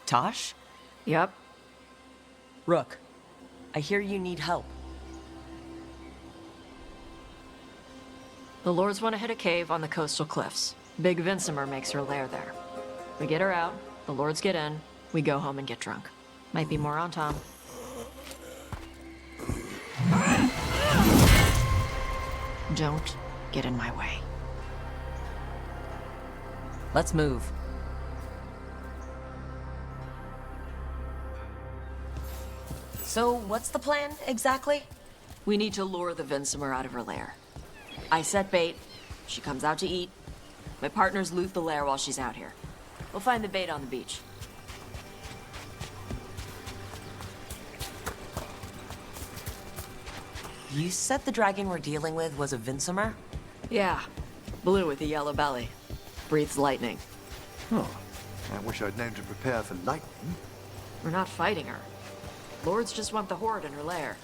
Tosh? Yep. Rook, I hear you need help. The Lords want to hit a cave on the coastal cliffs. Big Vincimer makes her lair there. We get her out, the Lords get in, we go home and get drunk. Might be more on Tom. Don't get in my way. Let's move. So, what's the plan, exactly? We need to lure the Vincimer out of her lair. I set bait, she comes out to eat. My partners loot the lair while she's out here. We'll find the bait on the beach. You said the dragon we're dealing with was a Vincimer? Yeah, blue with a yellow belly. Breathes lightning. Oh, I wish I'd known to prepare for lightning. We're not fighting her. Lords just want the horde in her lair.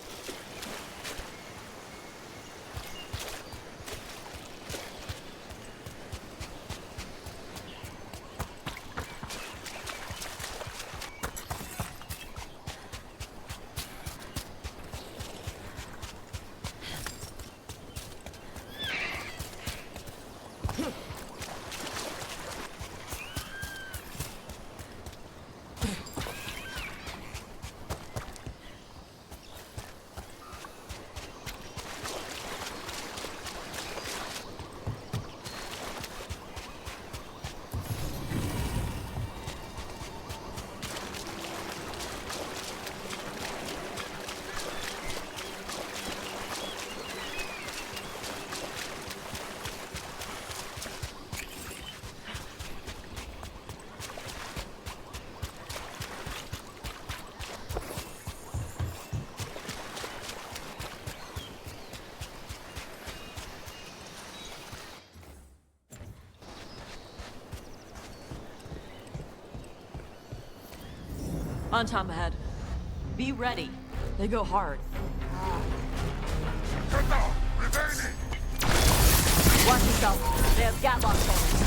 On Tom ahead. Be ready. They go hard. Watch yourself. They have gatlock bombs.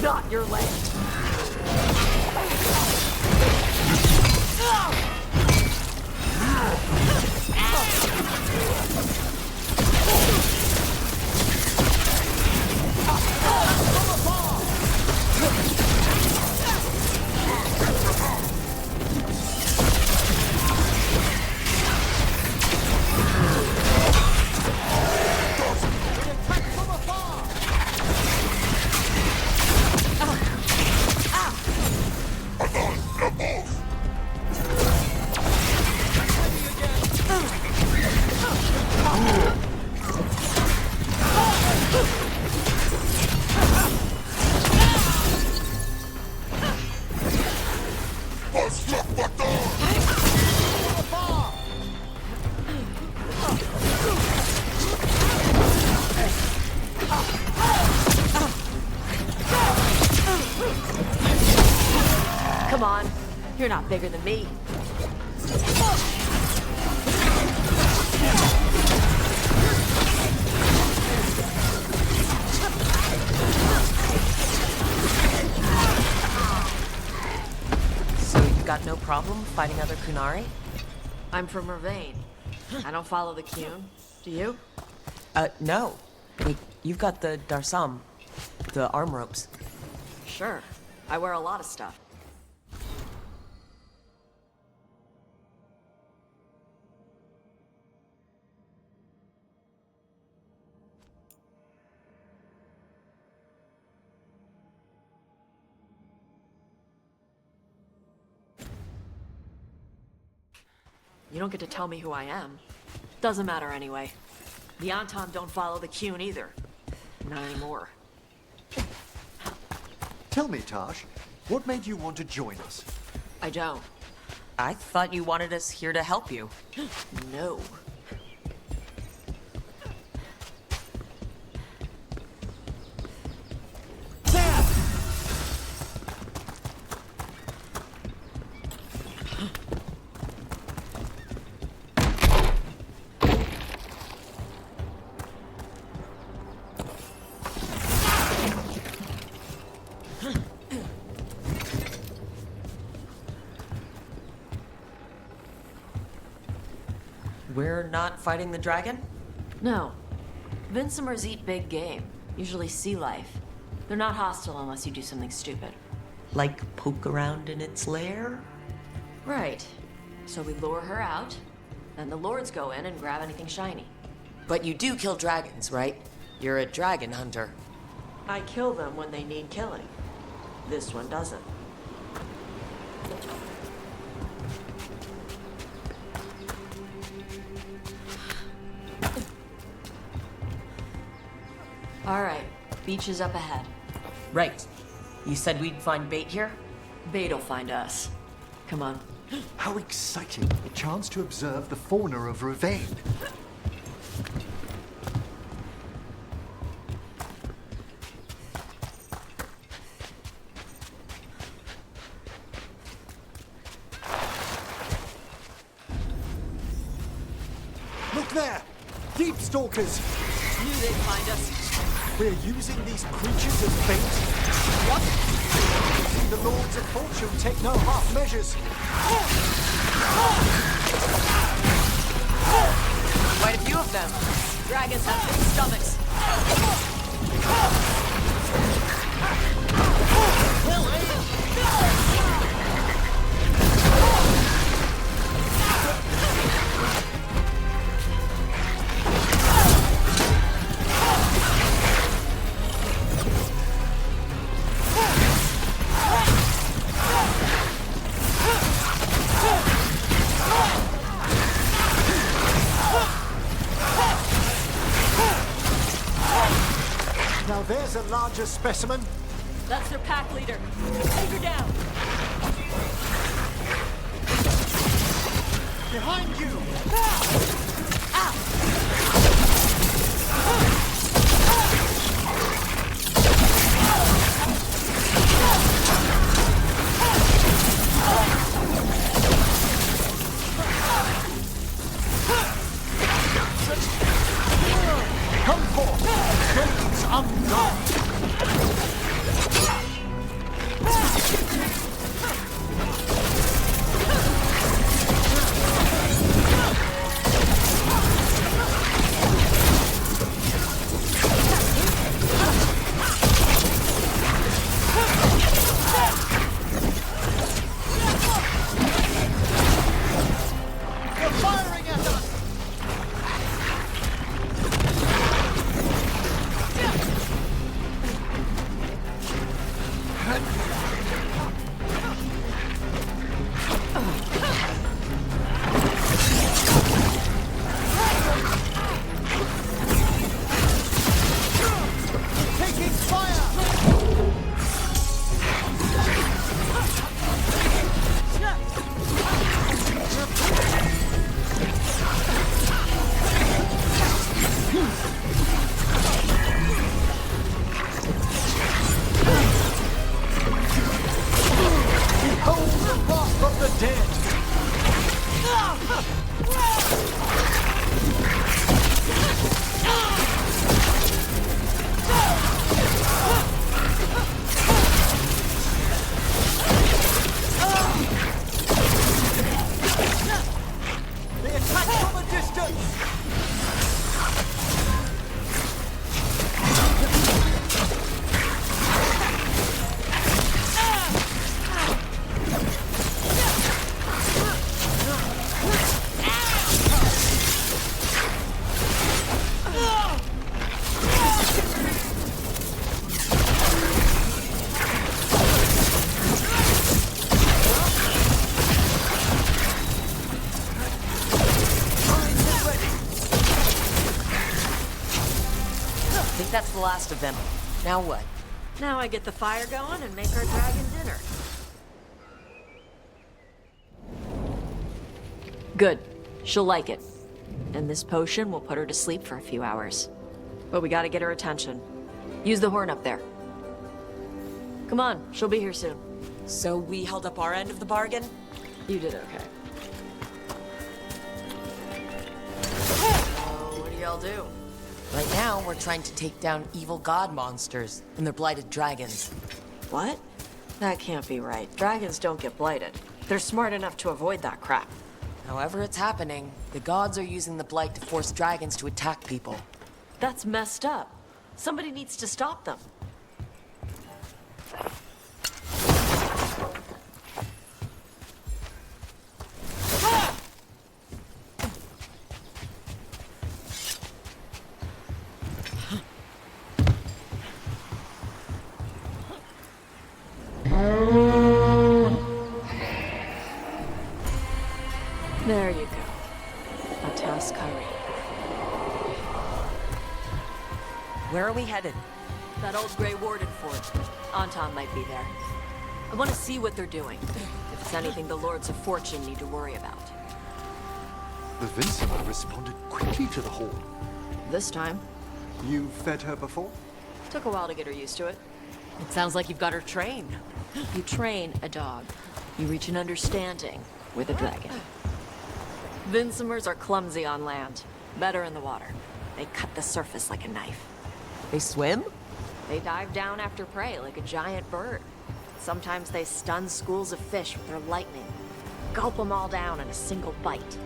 Not your land. Come on, you're not bigger than me. So you got no problem fighting other Kunari? I'm from Mervain. I don't follow the Kyun. Do you? No. But you've got the Darsam, the arm ropes. Sure. I wear a lot of stuff. You don't get to tell me who I am. Doesn't matter anyway. The Anton don't follow the Qn either. Not anymore. Tell me, Tosh, what made you want to join us? I don't. I thought you wanted us here to help you. No. We're not fighting the dragon? No. Vincimers eat big game, usually sea life. They're not hostile unless you do something stupid. Like poke around in its lair? Right. So we lure her out, then the lords go in and grab anything shiny. But you do kill dragons, right? You're a dragon hunter. I kill them when they need killing. This one doesn't. All right, beach is up ahead. Right. You said we'd find bait here? Bait'll find us. Come on. How exciting! A chance to observe the fauna of Ravane. Look there! Deep stalkers! Knew they'd find us. We're using these creatures as bait. What? The Lords of Fortune take no half measures. Quite a few of them. Dragons have big stomachs. Now there's a larger specimen. That's their pack leader. Take her down. Behind you! Come forth! Gates undone! They're firing at us! Taking fire! the last of them. Now what? Now I get the fire going and make our dragon dinner. Good. She'll like it. And this potion will put her to sleep for a few hours. But we gotta get her attention. Use the horn up there. Come on, she'll be here soon. So we held up our end of the bargain? You did okay. So, what do y'all do? Right now, we're trying to take down evil god monsters and their blighted dragons. What? That can't be right. Dragons don't get blighted. They're smart enough to avoid that crap. However it's happening, the gods are using the blight to force dragons to attack people. That's messed up. Somebody needs to stop them. There you go. A task hurry. Where are we headed? That old Grey Warden fort. Anton might be there. I want to see what they're doing. If it's anything the Lords of Fortune need to worry about. The Vincima responded quickly to the hall. This time. You fed her before? Took a while to get her used to it. It sounds like you've got her trained. You train a dog. You reach an understanding with a dragon. Vincimers are clumsy on land. Better in the water. They cut the surface like a knife. They swim? They dive down after prey like a giant bird. Sometimes they stun schools of fish with their lightning. Gulp them all down in a single bite.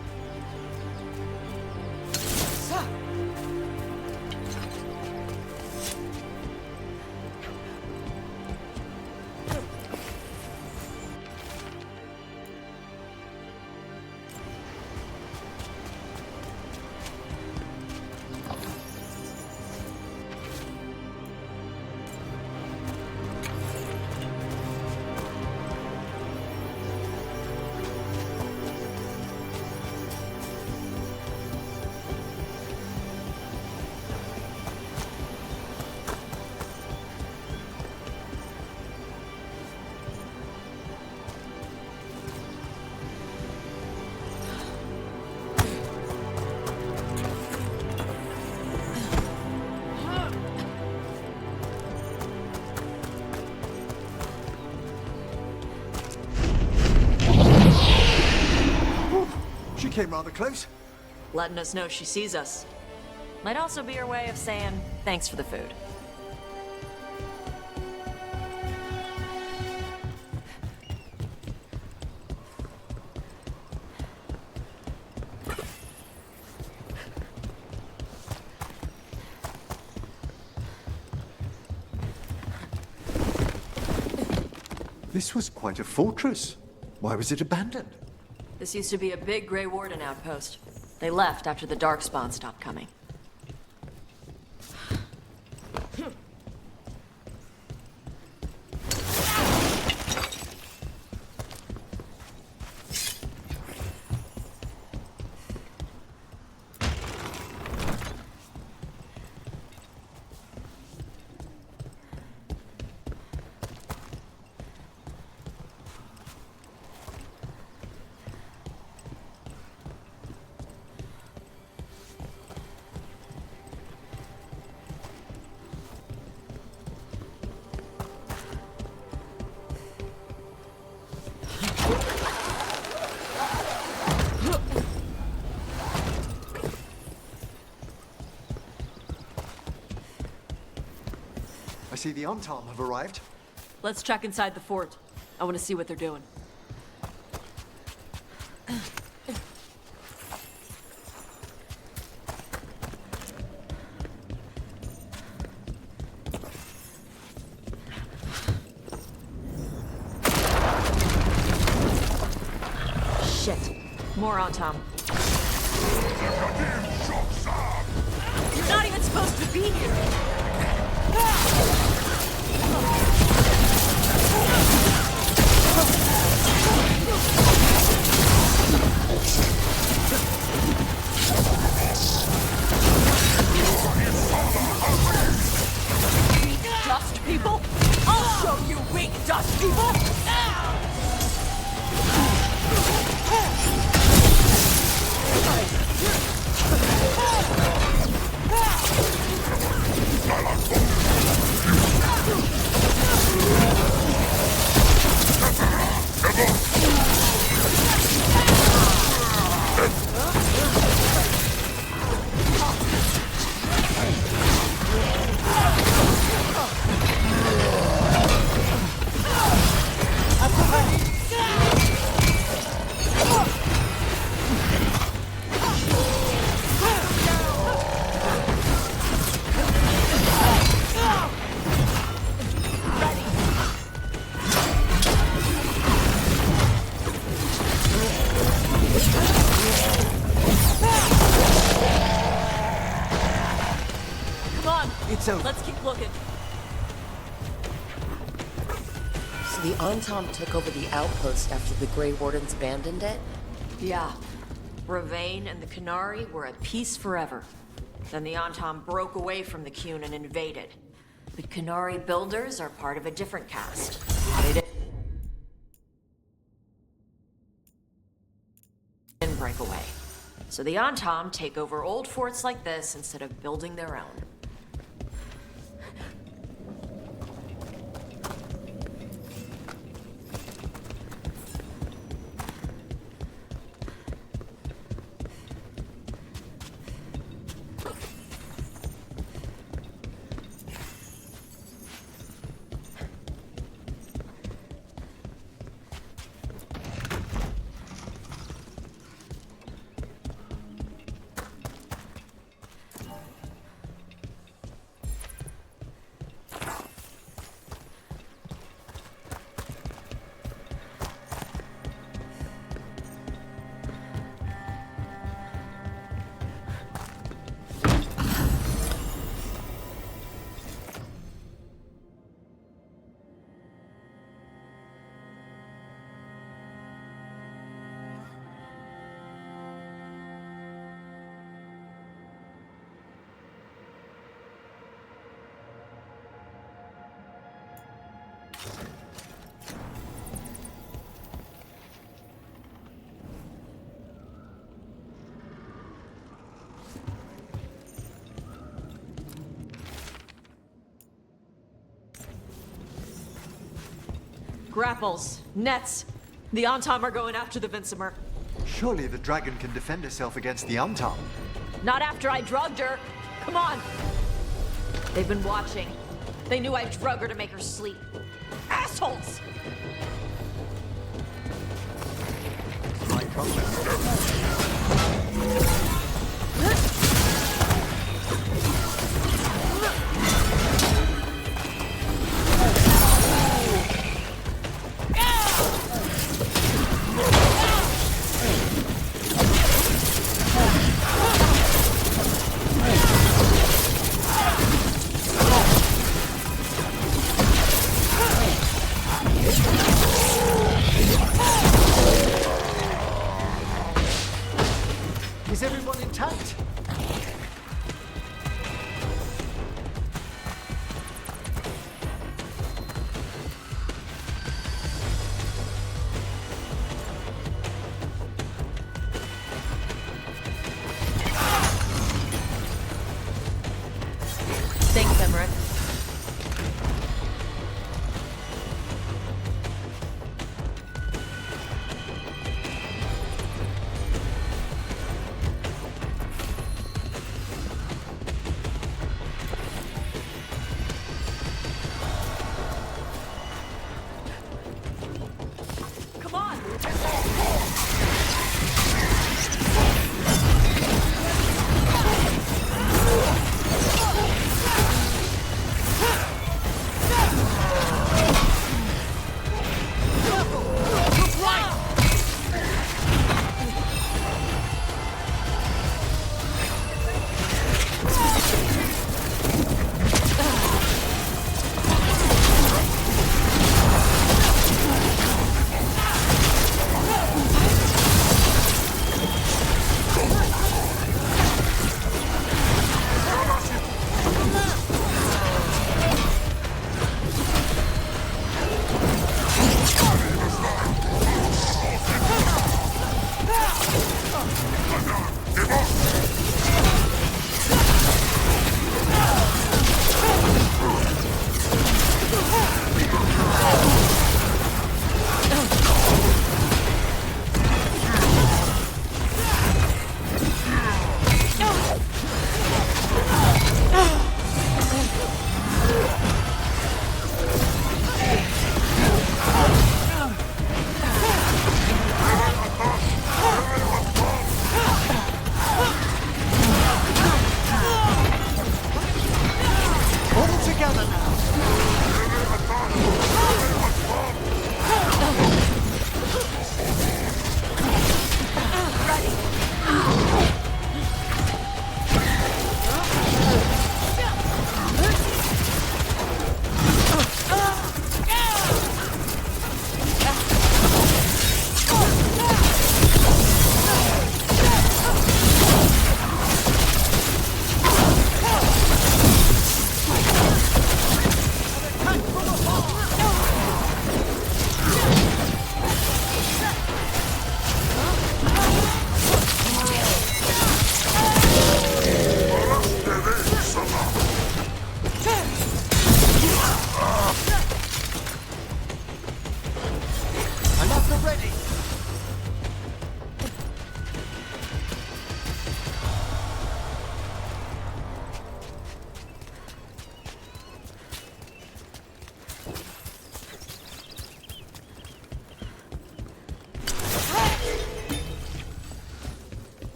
She came rather close. Letting us know she sees us. Might also be her way of saying thanks for the food. This was quite a fortress. Why was it abandoned? This used to be a big Grey Warden outpost. They left after the Darkspawn stopped coming. I see the Antam have arrived. Let's check inside the fort. I want to see what they're doing. Shit. More on Tom. You're not even supposed to be here! Let's keep looking. So the Entente took over the outpost after the Grey Wardens abandoned it? Yeah. Ravain and the Canary were at peace forever. Then the Entente broke away from the Qun and invaded. The Canary builders are part of a different caste. They didn't break away. So the Entente take over old forts like this instead of building their own. Grapples, nets. The Entente are going after the Vincimer. Surely the dragon can defend herself against the Entente. Not after I drugged her. Come on. They've been watching. They knew I drug her to make her sleep. Assholes! My Is everyone intact? Thanks, Emmerich. Come on!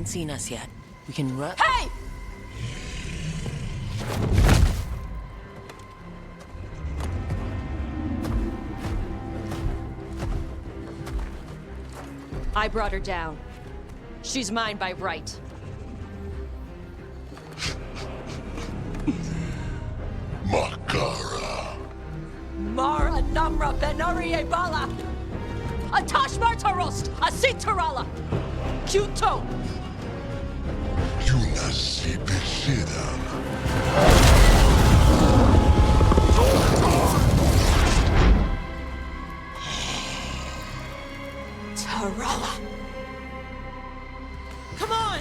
haven't seen us yet. We can run. Hey! I brought her down. She's mine by right. Makara. Mara Namra Benarie Bala! Atash Martarost! Asitarala! Kyuto! Yunasi Pesida. Tarala! Come on!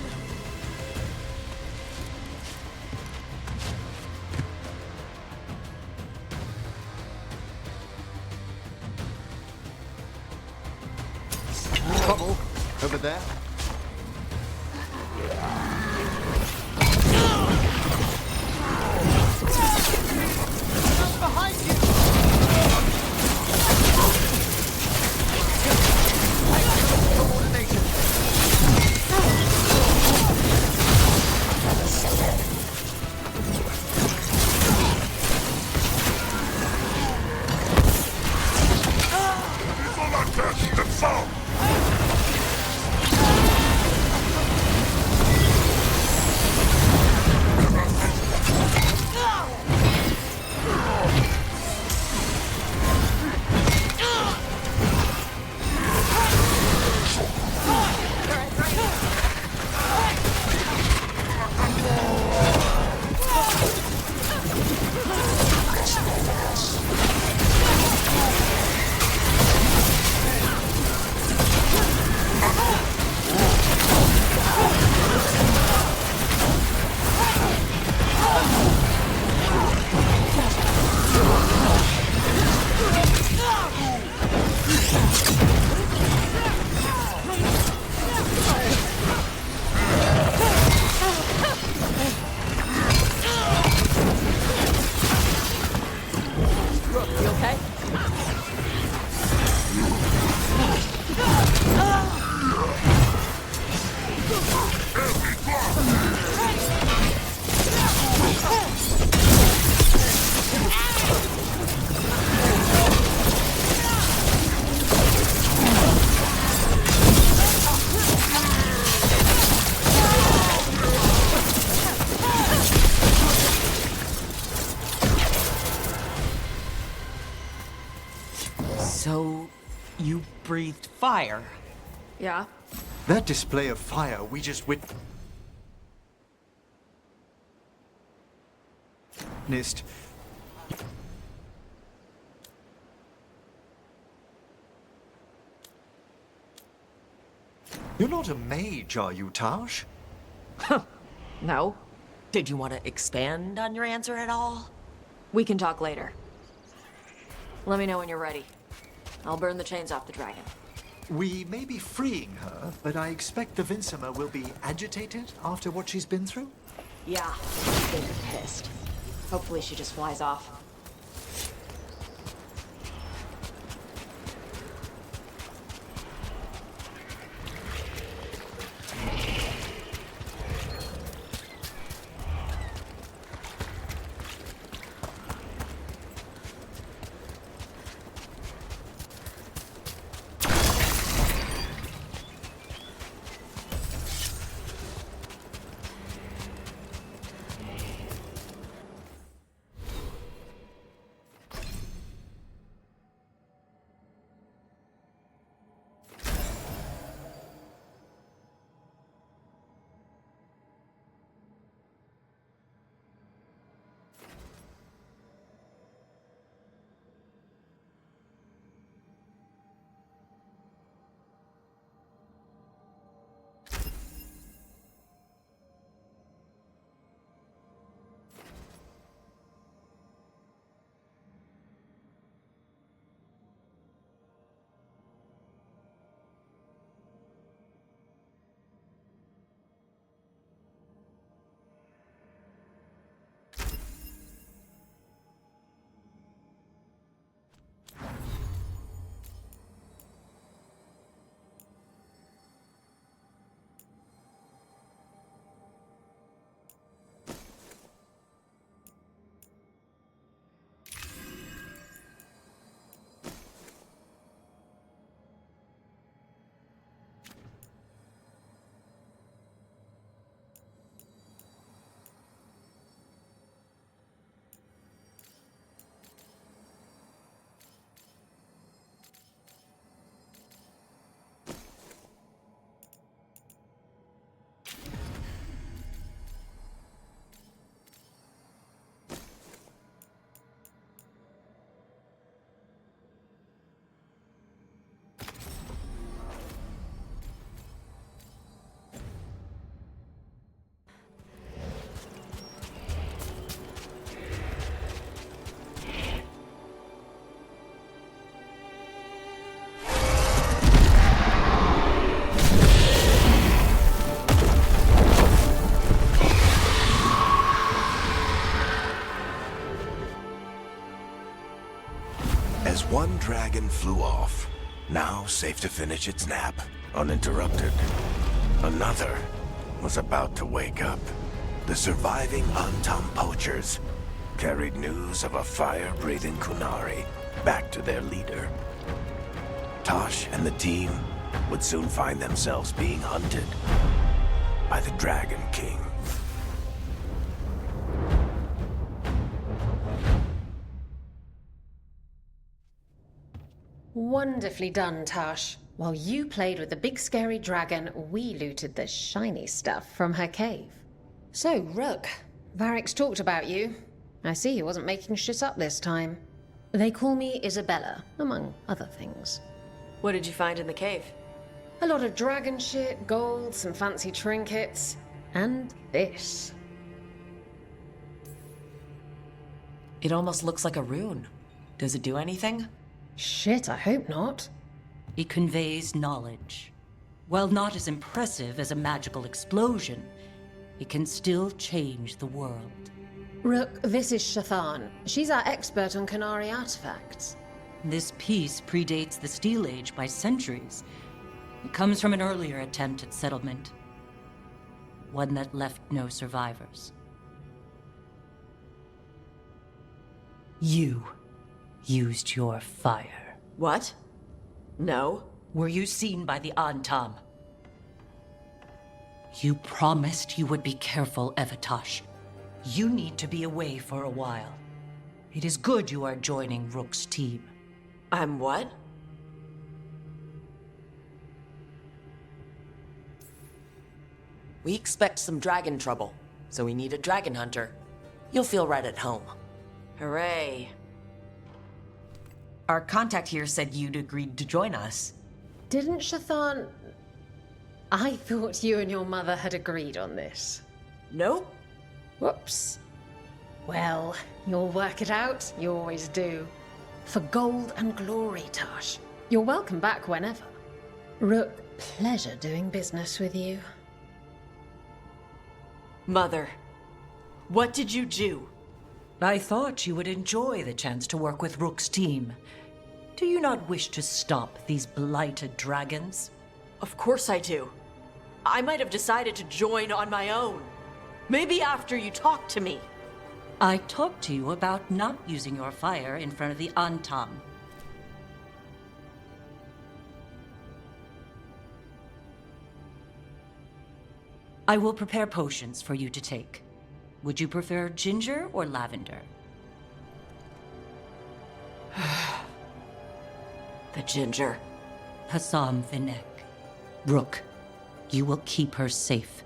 Trouble over there. Behind you. Coordination. You okay? So, you breathed fire. Yeah? That display of fire we just witnessed. You're not a mage, are you, Taj? No. Did you want to expand on your answer at all? We can talk later. Let me know when you're ready. I'll burn the chains off the dragon. We may be freeing her, but I expect the Vincima will be agitated after what she's been through. Yeah, they're pissed. Hopefully she just flies off. One dragon flew off, now safe to finish its nap, uninterrupted. Another was about to wake up. The surviving Antam poachers carried news of a fire-breathing Kunari back to their leader. Tosh and the team would soon find themselves being hunted by the Dragon King. Wonderfully done, Tosh. While you played with the big scary dragon, we looted the shiny stuff from her cave. So, Rook, Varric's talked about you. I see he wasn't making shit up this time. They call me Isabella, among other things. What did you find in the cave? A lot of dragon shit, gold, some fancy trinkets, and this. It almost looks like a rune. Does it do anything? Shit, I hope not. It conveys knowledge. While not as impressive as a magical explosion, it can still change the world. Rook, this is Shathan. She's our expert on Kunari artifacts. This piece predates the Steel Age by centuries. It comes from an earlier attempt at settlement. One that left no survivors. You used your fire. What? No. Were you seen by the Antam? You promised you would be careful, Evatosh. You need to be away for a while. It is good you are joining Rook's team. I'm what? We expect some dragon trouble, so we need a dragon hunter. You'll feel right at home. Hooray. Our contact here said you'd agreed to join us. Didn't Shathan... I thought you and your mother had agreed on this. Nope. Whoops. Well, you'll work it out. You always do. For gold and glory, Tosh. You're welcome back whenever. Rook, pleasure doing business with you. Mother, what did you do? I thought you would enjoy the chance to work with Rook's team. Do you not wish to stop these blighted dragons? Of course I do. I might have decided to join on my own. Maybe after you talked to me. I talked to you about not using your fire in front of the Antam. I will prepare potions for you to take. Would you prefer ginger or lavender? The ginger. Hassam Vinek. Rook, you will keep her safe.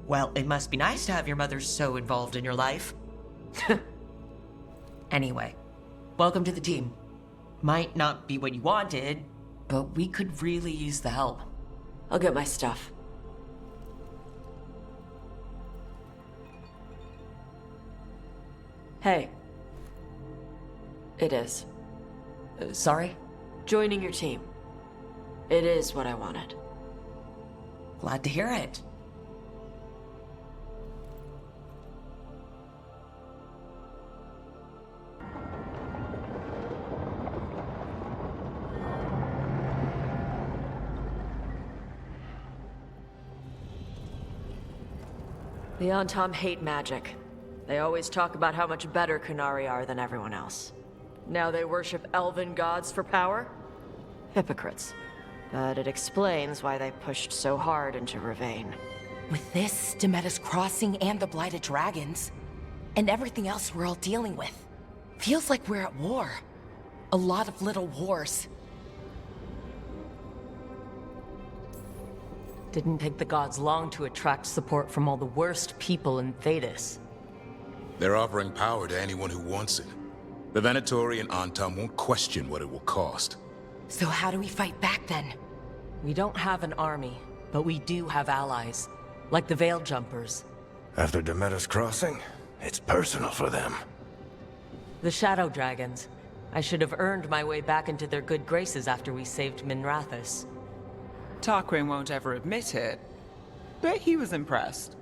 Well, it must be nice to have your mother so involved in your life. Anyway, welcome to the team. Might not be what you wanted, but we could really use the help. I'll get my stuff. Hey. It is. Sorry? Joining your team. It is what I wanted. Glad to hear it. The Antam hate magic. They always talk about how much better Kunari are than everyone else. Now they worship elven gods for power? Hypocrites. But it explains why they pushed so hard into Ravane. With this, Demeter's Crossing and the Blighted Dragons, and everything else we're all dealing with, feels like we're at war. A lot of little wars. Didn't take the gods long to attract support from all the worst people in Thedas. They're offering power to anyone who wants it. The Venatori and Antam won't question what it will cost. So how do we fight back then? We don't have an army, but we do have allies, like the Veil Jumpers. After Demeter's Crossing, It's personal for them. The Shadow Dragons. I should have earned my way back into their good graces after we saved Minrathous. Tarquin won't ever admit it, but he was impressed.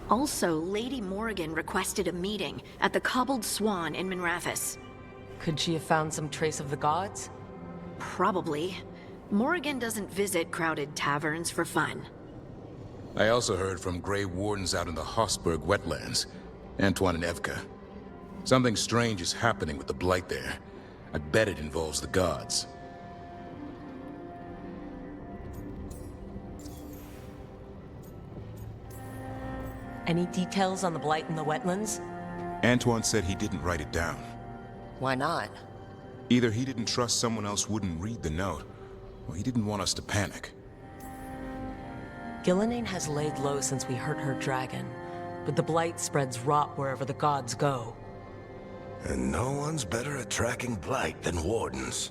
Also, Lady Morrigan requested a meeting at the Cobbled Swan in Minrathous. Could she have found some trace of the gods? Probably. Morrigan doesn't visit crowded taverns for fun. I also heard from Grey Wardens out in the Hossberg wetlands, Antoine and Evka. Something strange is happening with the Blight there. I bet it involves the gods. Any details on the Blight in the wetlands? Antoine said he didn't write it down. Why not? Either he didn't trust someone else wouldn't read the note, or he didn't want us to panic. Gillenane has laid low since we hurt her dragon, but the Blight spreads rot wherever the gods go. And no one's better at tracking Blight than Wardens.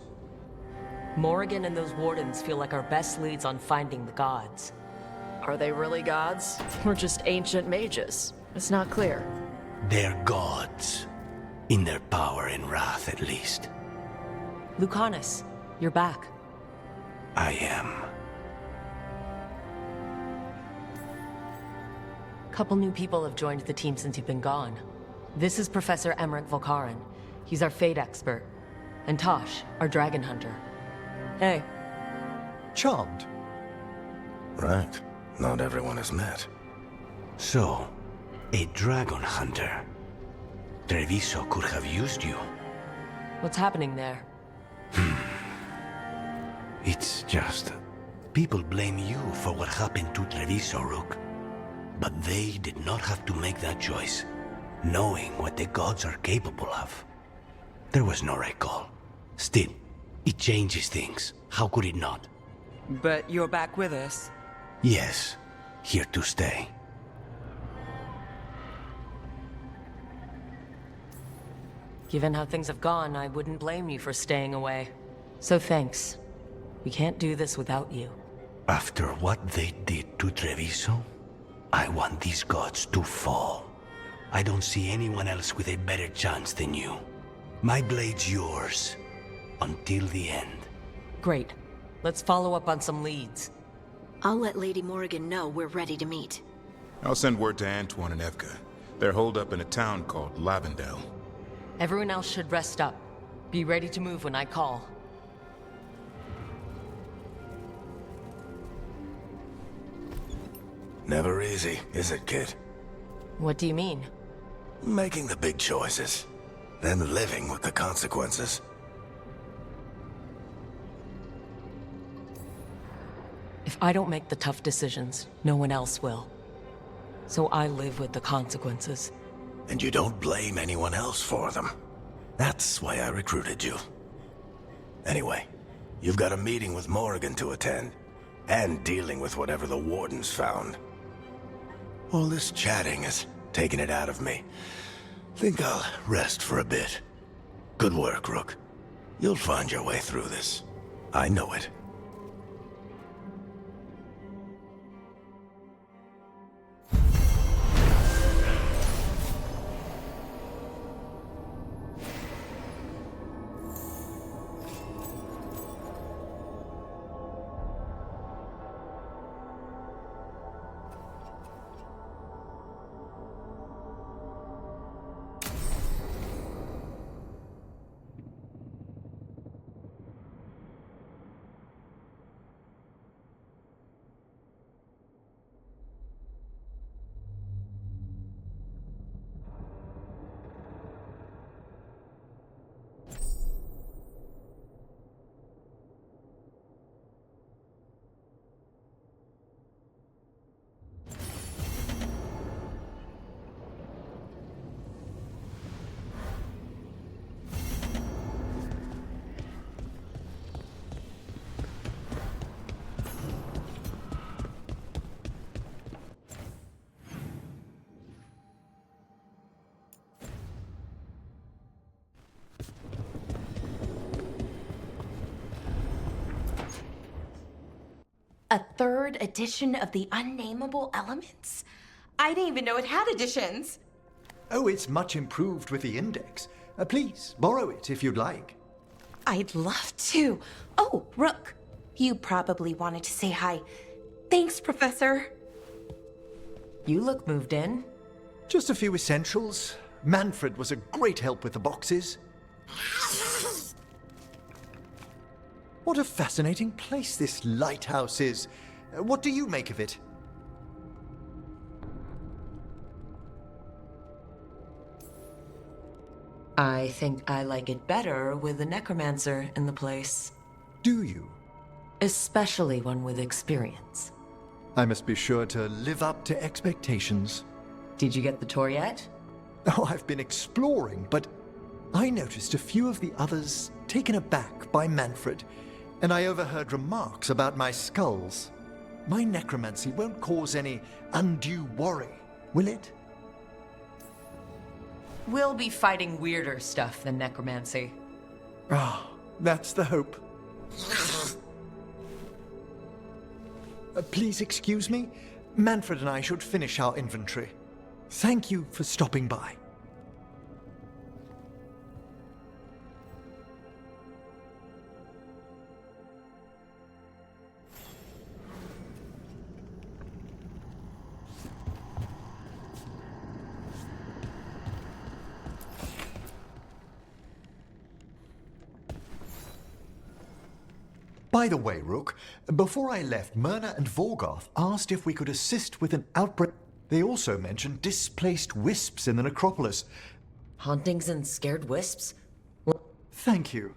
Morrigan and those Wardens feel like our best leads on finding the gods. Are they really gods? Or just ancient mages? It's not clear. They're gods. In their power and wrath, at least. Lucanus, you're back. I am. Couple new people have joined the team since you've been gone. This is Professor Emmerich Volkaren. He's our fate expert. And Tosh, our dragon hunter. Hey. Charmed. Right. Not everyone is met. So, a dragon hunter. Treviso could have used you. What's happening there? It's just... people blame you for what happened to Treviso, Rook. But they did not have to make that choice, knowing what the gods are capable of. There was no right call. Still, it changes things. How could it not? But you're back with us. Yes, here to stay. Given how things have gone, I wouldn't blame you for staying away. So thanks. We can't do this without you. After what they did to Treviso, I want these gods to fall. I don't see anyone else with a better chance than you. My blade's yours. Until the end. Great. Let's follow up on some leads. I'll let Lady Morrigan know we're ready to meet. I'll send word to Antoine and Evka. They're holed up in a town called Lavendel. Everyone else should rest up. Be ready to move when I call. Never easy, is it, kid? What do you mean? Making the big choices, then living with the consequences. If I don't make the tough decisions, no one else will. So I live with the consequences. And you don't blame anyone else for them. That's why I recruited you. Anyway, you've got a meeting with Morrigan to attend, and dealing with whatever the Wardens found. All this chatting has taken it out of me. Think I'll rest for a bit. Good work, Rook. You'll find your way through this. I know it. A third edition of the Unnameable Elements? I didn't even know it had editions. Oh, it's much improved with the index. Please, borrow it if you'd like. I'd love to. Oh, Rook, you probably wanted to say hi. Thanks, Professor. You look moved in. Just a few essentials. Manfred was a great help with the boxes. What a fascinating place this lighthouse is. What do you make of it? I think I like it better with a necromancer in the place. Do you? Especially one with experience. I must be sure to live up to expectations. Did you get the tour yet? Oh, I've been exploring, but I noticed a few of the others taken aback by Manfred, and I overheard remarks about my skulls. My necromancy won't cause any undue worry, will it? We'll be fighting weirder stuff than necromancy. Ah, that's the hope. Please excuse me. Manfred and I should finish our inventory. Thank you for stopping by. By the way, Rook, before I left, Myrna and Vorgoth asked if we could assist with an outbreak. They also mentioned displaced wisps in the necropolis. Hauntings and scared wisps? Thank you.